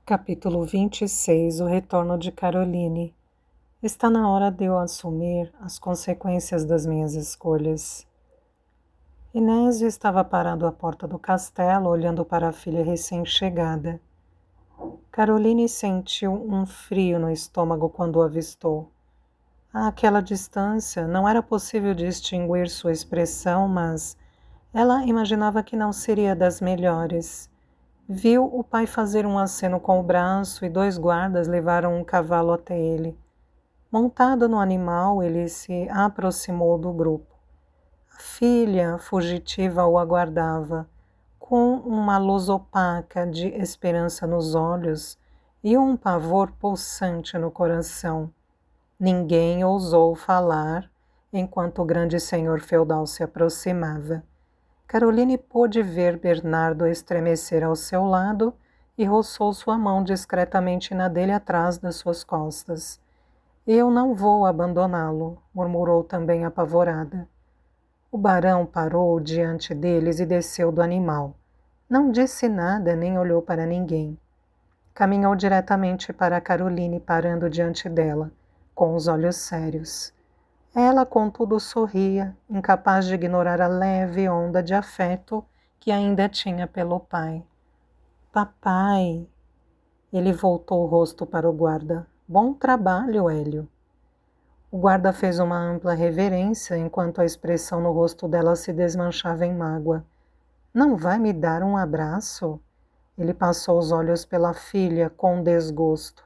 Capítulo 26. O retorno de Caroline. Está na hora de eu assumir as consequências das minhas escolhas. Inésio estava parado à porta do castelo, olhando para a filha recém-chegada. Caroline sentiu um frio no estômago quando o avistou. Àquela distância, não era possível distinguir sua expressão, mas ela imaginava que não seria das melhores. Viu o pai fazer um aceno com o braço e 2 guardas levaram um cavalo até ele. Montado no animal, ele se aproximou do grupo. A filha fugitiva o aguardava, com uma luz opaca de esperança nos olhos e um pavor pulsante no coração. Ninguém ousou falar enquanto o grande senhor feudal se aproximava. Caroline pôde ver Bernardo estremecer ao seu lado e roçou sua mão discretamente na dele atrás das suas costas. Eu não vou abandoná-lo, murmurou também apavorada. O barão parou diante deles e desceu do animal. Não disse nada nem olhou para ninguém. Caminhou diretamente para Caroline, parando diante dela, com os olhos sérios. Ela, contudo, sorria, incapaz de ignorar a leve onda de afeto que ainda tinha pelo pai. Papai! Ele voltou o rosto para o guarda. Bom trabalho, Hélio. O guarda fez uma ampla reverência enquanto a expressão no rosto dela se desmanchava em mágoa. Não vai me dar um abraço? Ele passou os olhos pela filha com desgosto.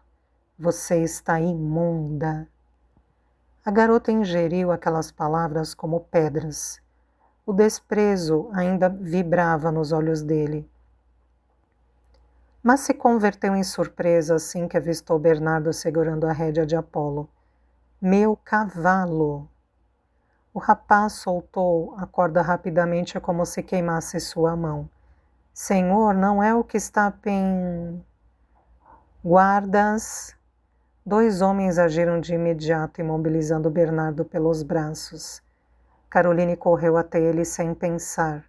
Você está imunda. A garota ingeriu aquelas palavras como pedras. O desprezo ainda vibrava nos olhos dele. Mas se converteu em surpresa assim que avistou Bernardo segurando a rédea de Apolo. Meu cavalo! O rapaz soltou a corda rapidamente como se queimasse sua mão. Senhor, não é o que está Guardas! 2 homens agiram de imediato, imobilizando Bernardo pelos braços. Caroline correu até ele sem pensar,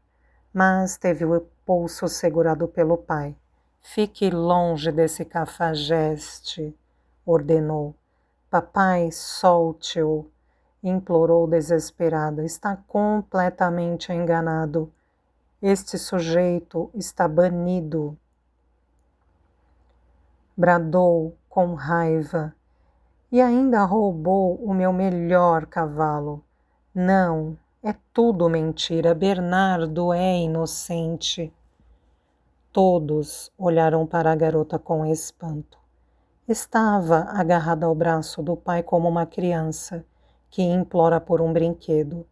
mas teve o pulso segurado pelo pai. Fique longe desse cafajeste, ordenou. Papai, solte-o, implorou desesperada. Está completamente enganado. Este sujeito está banido. Bradou com raiva. E ainda roubou o meu melhor cavalo. Não, é tudo mentira. Bernardo é inocente. Todos olharam para a garota com espanto. Estava agarrada ao braço do pai como uma criança que implora por um brinquedo.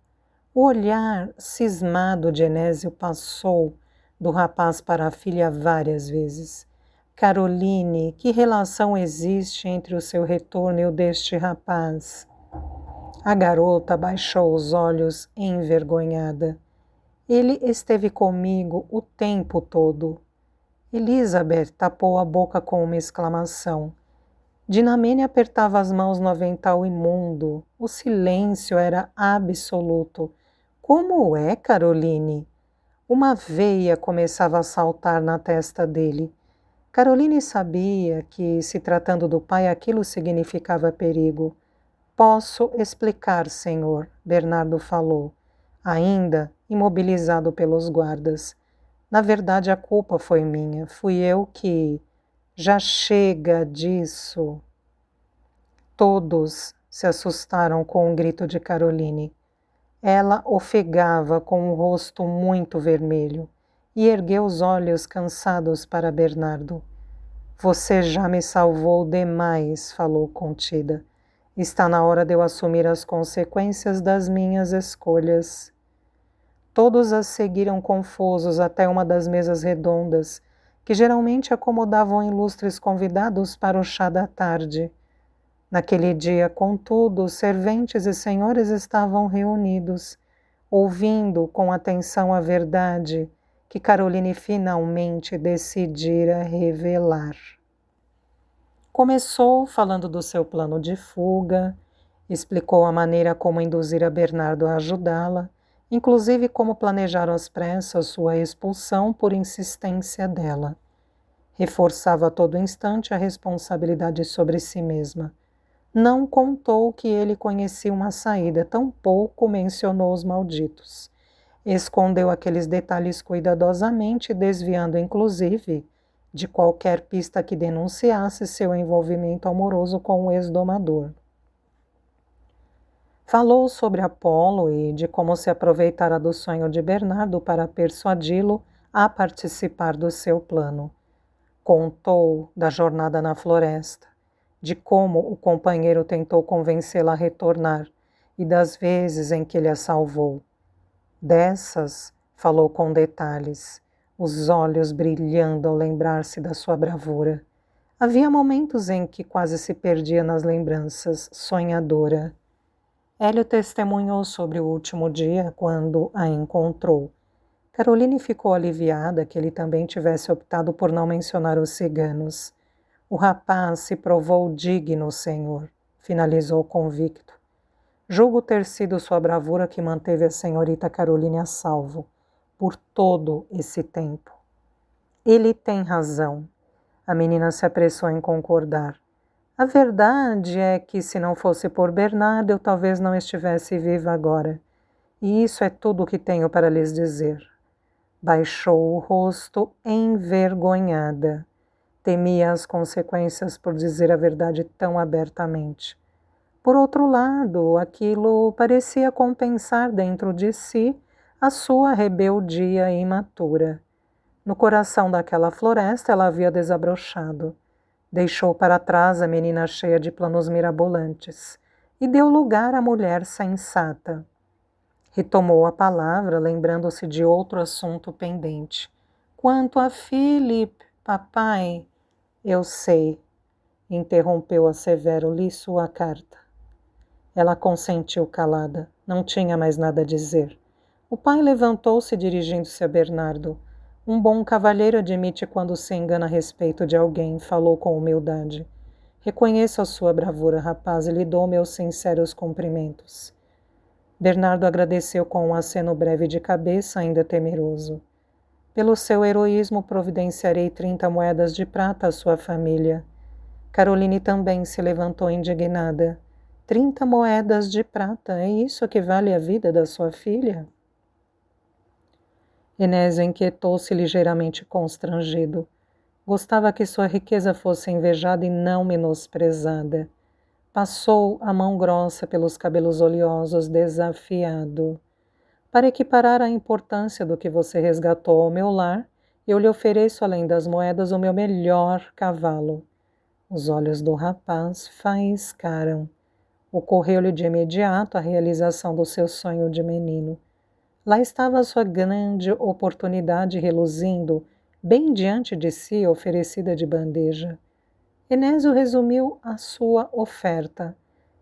O olhar cismado de Enésio passou do rapaz para a filha várias vezes. Caroline, que relação existe entre o seu retorno e o deste rapaz? A garota baixou os olhos envergonhada. Ele esteve comigo o tempo todo. Elizabeth tapou a boca com uma exclamação. Dinamene apertava as mãos no avental imundo. O silêncio era absoluto. Como é, Caroline? Uma veia começava a saltar na testa dele. Caroline sabia que, se tratando do pai, aquilo significava perigo. Posso explicar, senhor, Bernardo falou, ainda imobilizado pelos guardas. Na verdade, a culpa foi minha. Fui eu que... Já chega disso. Todos se assustaram com o grito de Caroline. Ela ofegava com o rosto muito vermelho e ergueu os olhos cansados para Bernardo. Você já me salvou demais, falou contida. Está na hora de eu assumir as consequências das minhas escolhas. Todos a seguiram confusos até uma das mesas redondas, que geralmente acomodavam ilustres convidados para o chá da tarde. Naquele dia, contudo, serventes e senhores estavam reunidos, ouvindo com atenção a verdade que Caroline finalmente decidira revelar. Começou falando do seu plano de fuga, explicou a maneira como induzira Bernardo a ajudá-la, inclusive como planejaram às pressas sua expulsão por insistência dela. Reforçava a todo instante a responsabilidade sobre si mesma. Não contou que ele conhecia uma saída, tampouco mencionou os malditos. Escondeu aqueles detalhes cuidadosamente, desviando inclusive de qualquer pista que denunciasse seu envolvimento amoroso com o ex-domador. Falou sobre Apolo e de como se aproveitara do sonho de Bernardo para persuadi-lo a participar do seu plano. Contou da jornada na floresta, de como o companheiro tentou convencê-la a retornar e das vezes em que ele a salvou. Dessas, falou com detalhes, os olhos brilhando ao lembrar-se da sua bravura. Havia momentos em que quase se perdia nas lembranças, sonhadora. Hélio testemunhou sobre o último dia quando a encontrou. Caroline ficou aliviada que ele também tivesse optado por não mencionar os ciganos. O rapaz se provou digno, senhor, finalizou convicto. Julgo ter sido sua bravura que manteve a senhorita Caroline a salvo, por todo esse tempo. Ele tem razão. A menina se apressou em concordar. A verdade é que, se não fosse por Bernardo, eu talvez não estivesse viva agora. E isso é tudo o que tenho para lhes dizer. Baixou o rosto envergonhada. Temia as consequências por dizer a verdade tão abertamente. Por outro lado, aquilo parecia compensar dentro de si a sua rebeldia imatura. No coração daquela floresta ela havia desabrochado. Deixou para trás a menina cheia de planos mirabolantes e deu lugar à mulher sensata. Retomou a palavra, lembrando-se de outro assunto pendente. Quanto a Philip, papai, eu sei, interrompeu a severo, li sua carta. Ela consentiu calada, não tinha mais nada a dizer. O pai levantou-se dirigindo-se a Bernardo. Um bom cavalheiro admite quando se engana a respeito de alguém, falou com humildade. Reconheço a sua bravura, rapaz, e lhe dou meus sinceros cumprimentos. Bernardo agradeceu com um aceno breve de cabeça, ainda temeroso. Pelo seu heroísmo providenciarei 30 moedas de prata à sua família. Caroline também se levantou indignada. 30 moedas de prata, é isso que vale a vida da sua filha? Enésio inquietou-se ligeiramente constrangido. Gostava que sua riqueza fosse invejada e não menosprezada. Passou a mão grossa pelos cabelos oleosos, desafiado. Para equiparar a importância do que você resgatou ao meu lar, eu lhe ofereço, além das moedas, o meu melhor cavalo. Os olhos do rapaz faiscaram. Ocorreu-lhe de imediato a realização do seu sonho de menino. Lá estava a sua grande oportunidade reluzindo, bem diante de si, oferecida de bandeja. Enésio resumiu a sua oferta.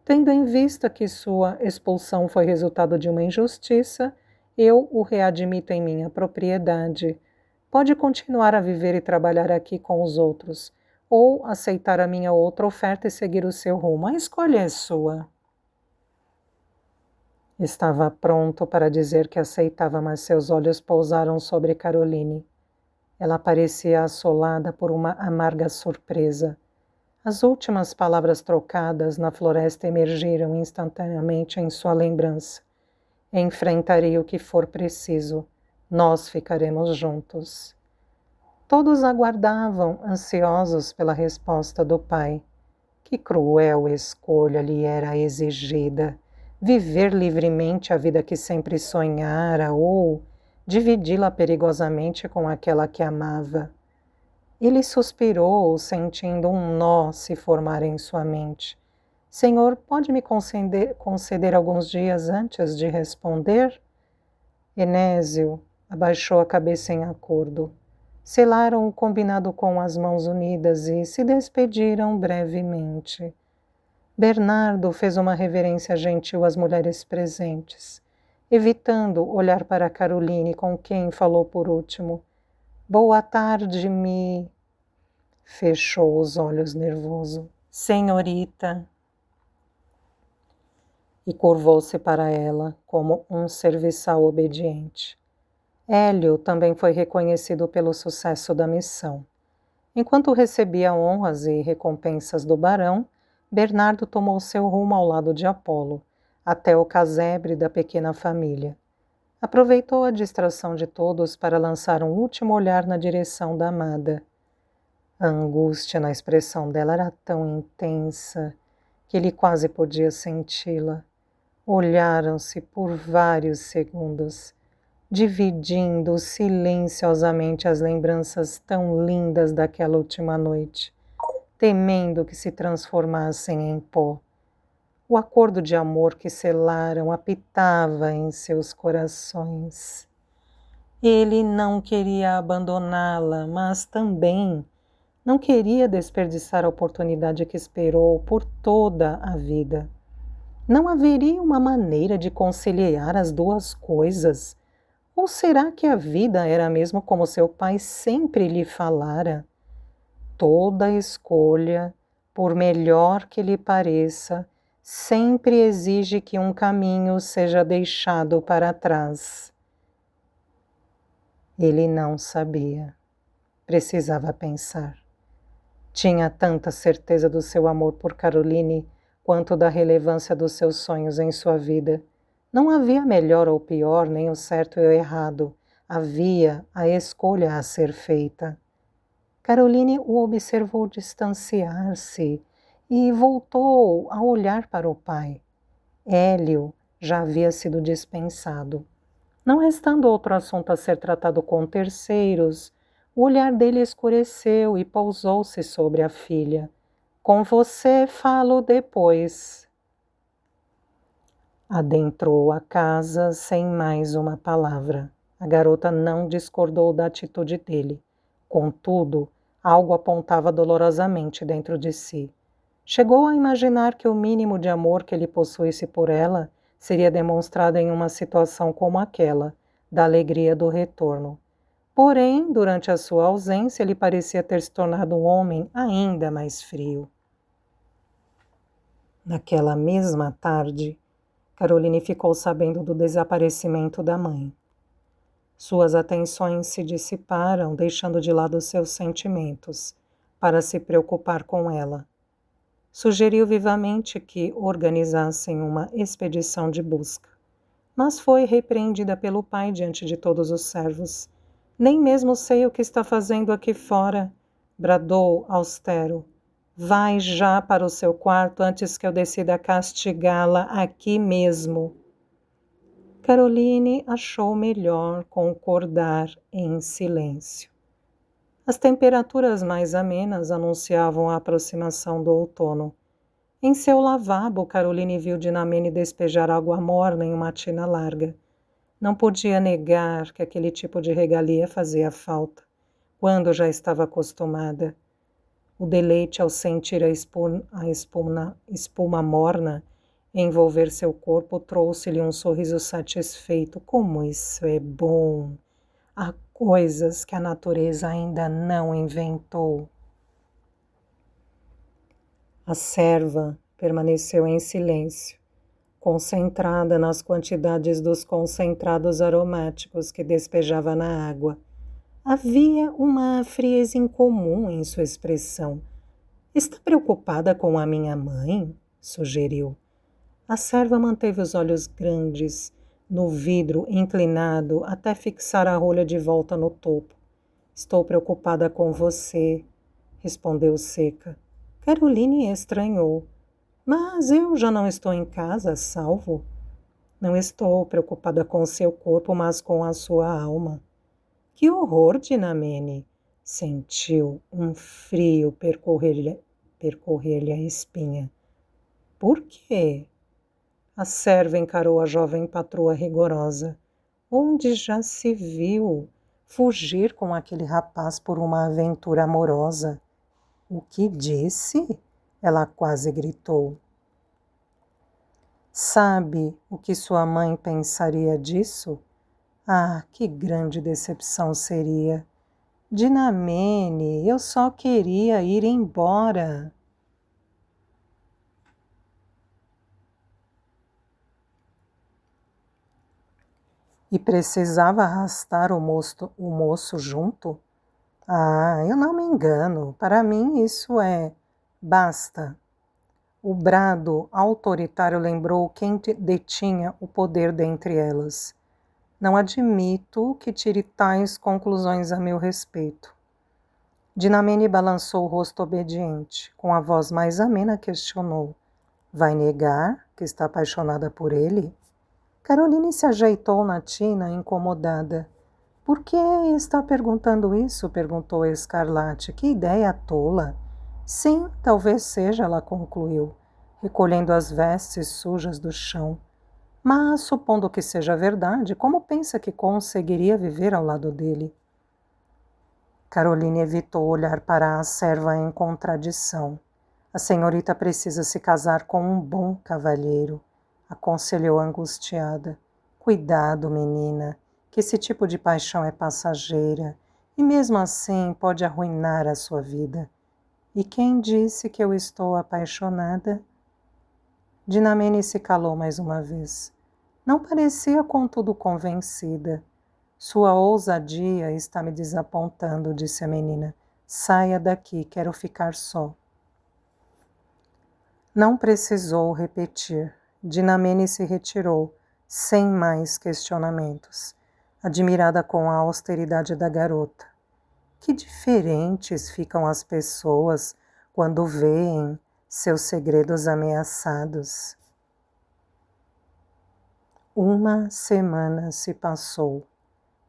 Tendo em vista que sua expulsão foi resultado de uma injustiça, eu o readmito em minha propriedade. Pode continuar a viver e trabalhar aqui com os outros, ou aceitar a minha outra oferta e seguir o seu rumo. A escolha é sua. Estava pronto para dizer que aceitava, mas seus olhos pousaram sobre Caroline. Ela parecia assolada por uma amarga surpresa. As últimas palavras trocadas na floresta emergiram instantaneamente em sua lembrança. Enfrentarei o que for preciso. Nós ficaremos juntos. Todos aguardavam, ansiosos pela resposta do pai. Que cruel escolha lhe era exigida. Viver livremente a vida que sempre sonhara ou dividi-la perigosamente com aquela que amava. Ele suspirou, sentindo um nó se formar em sua mente. Senhor, pode me conceder alguns dias antes de responder? Enésio abaixou a cabeça em acordo. Selaram o combinado com as mãos unidas e se despediram brevemente. Bernardo fez uma reverência gentil às mulheres presentes, evitando olhar para Caroline, com quem falou por último. Boa tarde, Mi. Fechou os olhos nervoso. Senhorita. E curvou-se para ela, como um serviçal obediente. Hélio também foi reconhecido pelo sucesso da missão. Enquanto recebia honras e recompensas do barão, Bernardo tomou seu rumo ao lado de Apolo, até o casebre da pequena família. Aproveitou a distração de todos para lançar um último olhar na direção da amada. A angústia na expressão dela era tão intensa que ele quase podia senti-la. Olharam-se por vários segundos, dividindo silenciosamente as lembranças tão lindas daquela última noite, temendo que se transformassem em pó. O acordo de amor que selaram apitava em seus corações. Ele não queria abandoná-la, mas também não queria desperdiçar a oportunidade que esperou por toda a vida. Não haveria uma maneira de conciliar as duas coisas? Ou será que a vida era mesmo como seu pai sempre lhe falara? Toda escolha, por melhor que lhe pareça, sempre exige que um caminho seja deixado para trás. Ele não sabia. Precisava pensar. Tinha tanta certeza do seu amor por Caroline quanto da relevância dos seus sonhos em sua vida. Não havia melhor ou pior, nem o certo e o errado. Havia a escolha a ser feita. Caroline o observou distanciar-se e voltou a olhar para o pai. Hélio já havia sido dispensado. Não restando outro assunto a ser tratado com terceiros, o olhar dele escureceu e pousou-se sobre a filha. Com você falo depois. Adentrou a casa sem mais uma palavra. A garota não discordou da atitude dele. Contudo, algo apontava dolorosamente dentro de si. Chegou a imaginar que o mínimo de amor que ele possuísse por ela seria demonstrado em uma situação como aquela, da alegria do retorno. Porém, durante a sua ausência, ele parecia ter se tornado um homem ainda mais frio. Naquela mesma tarde, Caroline ficou sabendo do desaparecimento da mãe. Suas atenções se dissiparam, deixando de lado seus sentimentos, para se preocupar com ela. Sugeriu vivamente que organizassem uma expedição de busca, mas foi repreendida pelo pai diante de todos os servos. Nem mesmo sei o que está fazendo aqui fora, bradou austero. Vai já para o seu quarto antes que eu decida castigá-la aqui mesmo. Caroline achou melhor concordar em silêncio. As temperaturas mais amenas anunciavam a aproximação do outono. Em seu lavabo, Caroline viu Dinamene despejar água morna em uma tina larga. Não podia negar que aquele tipo de regalia fazia falta, quando já estava acostumada. O deleite ao sentir a espuma morna envolver seu corpo trouxe-lhe um sorriso satisfeito. Como isso é bom! Há coisas que a natureza ainda não inventou. A serva permaneceu em silêncio, concentrada nas quantidades dos concentrados aromáticos que despejava na água. Havia uma frieza incomum em sua expressão. Está preocupada com a minha mãe? Sugeriu. A serva manteve os olhos grandes no vidro inclinado até fixar a rolha de volta no topo. Estou preocupada com você, respondeu seca. Caroline estranhou. Mas eu já não estou em casa, a salvo. Não estou preocupada com seu corpo, mas com a sua alma. Que horror, Dinamene! Sentiu um frio percorrer-lhe a espinha. Por quê? A serva encarou a jovem patroa rigorosa. Onde já se viu fugir com aquele rapaz por uma aventura amorosa? O que disse? Ela quase gritou. Sabe o que sua mãe pensaria disso? Ah, que grande decepção seria! Dinamene, eu só queria ir embora. E precisava arrastar o moço junto? Ah, eu não me engano. Para mim isso é basta. O brado autoritário lembrou quem detinha o poder dentre elas. Não admito que tire tais conclusões a meu respeito. Dinamene balançou o rosto obediente. Com a voz mais amena questionou. Vai negar que está apaixonada por ele? Caroline se ajeitou na tina, incomodada. Por que está perguntando isso? Perguntou Escarlate. Que ideia tola! Sim, talvez seja, ela concluiu, recolhendo as vestes sujas do chão. Mas, supondo que seja verdade, como pensa que conseguiria viver ao lado dele? Caroline evitou olhar para a serva em contradição. A senhorita precisa se casar com um bom cavalheiro, aconselhou angustiada. Cuidado, menina, que esse tipo de paixão é passageira e mesmo assim pode arruinar a sua vida. E quem disse que eu estou apaixonada? Dinamene se calou mais uma vez. Não parecia, contudo, convencida. Sua ousadia está me desapontando, disse a menina. Saia daqui, quero ficar só. Não precisou repetir. Dinamene se retirou, sem mais questionamentos, admirada com a austeridade da garota. Que diferentes ficam as pessoas quando veem seus segredos ameaçados. Uma semana se passou.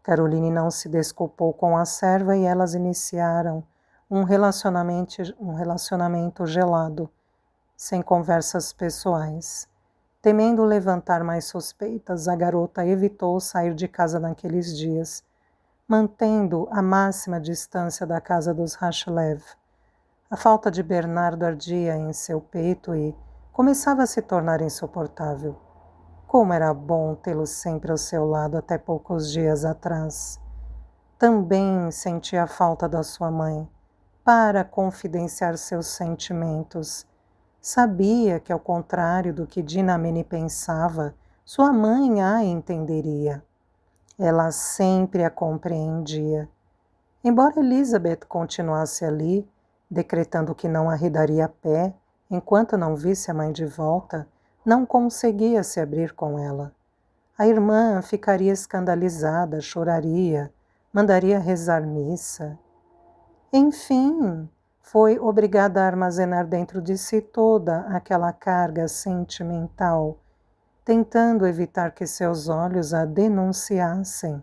Caroline não se desculpou com a serva e elas iniciaram um relacionamento gelado, sem conversas pessoais. Temendo levantar mais suspeitas, a garota evitou sair de casa naqueles dias, mantendo a máxima distância da casa dos Rashlev. A falta de Bernardo ardia em seu peito e começava a se tornar insuportável. Como era bom tê-lo sempre ao seu lado até poucos dias atrás. Também sentia a falta da sua mãe para confidenciar seus sentimentos. Sabia que, ao contrário do que Dinamene pensava, sua mãe a entenderia. Ela sempre a compreendia. Embora Elizabeth continuasse ali, decretando que não arredaria a pé enquanto não visse a mãe de volta, não conseguia se abrir com ela. A irmã ficaria escandalizada, choraria, mandaria rezar missa. Enfim, foi obrigada a armazenar dentro de si toda aquela carga sentimental, tentando evitar que seus olhos a denunciassem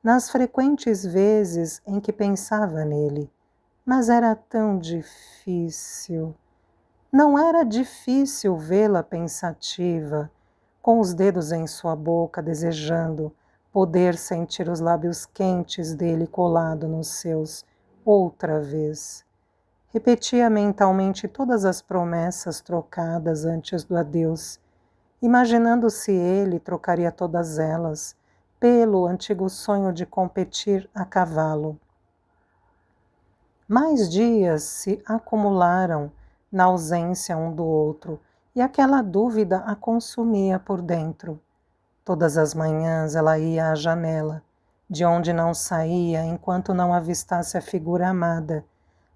nas frequentes vezes em que pensava nele. Mas era tão difícil. Não era difícil vê-la pensativa, com os dedos em sua boca, desejando poder sentir os lábios quentes dele colado nos seus outra vez. Repetia mentalmente todas as promessas trocadas antes do adeus, imaginando se ele trocaria todas elas pelo antigo sonho de competir a cavalo. Mais dias se acumularam na ausência um do outro, e aquela dúvida a consumia por dentro. Todas as manhãs ela ia à janela, de onde não saía enquanto não avistasse a figura amada,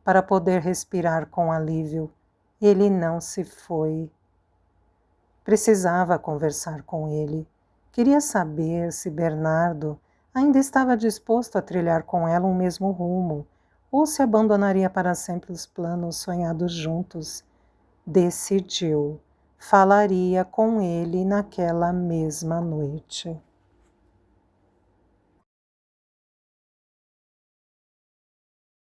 para poder respirar com alívio. Ele não se foi. Precisava conversar com ele. Queria saber se Bernardo ainda estava disposto a trilhar com ela um mesmo rumo, ou se abandonaria para sempre os planos sonhados juntos. Decidiu. Falaria com ele naquela mesma noite.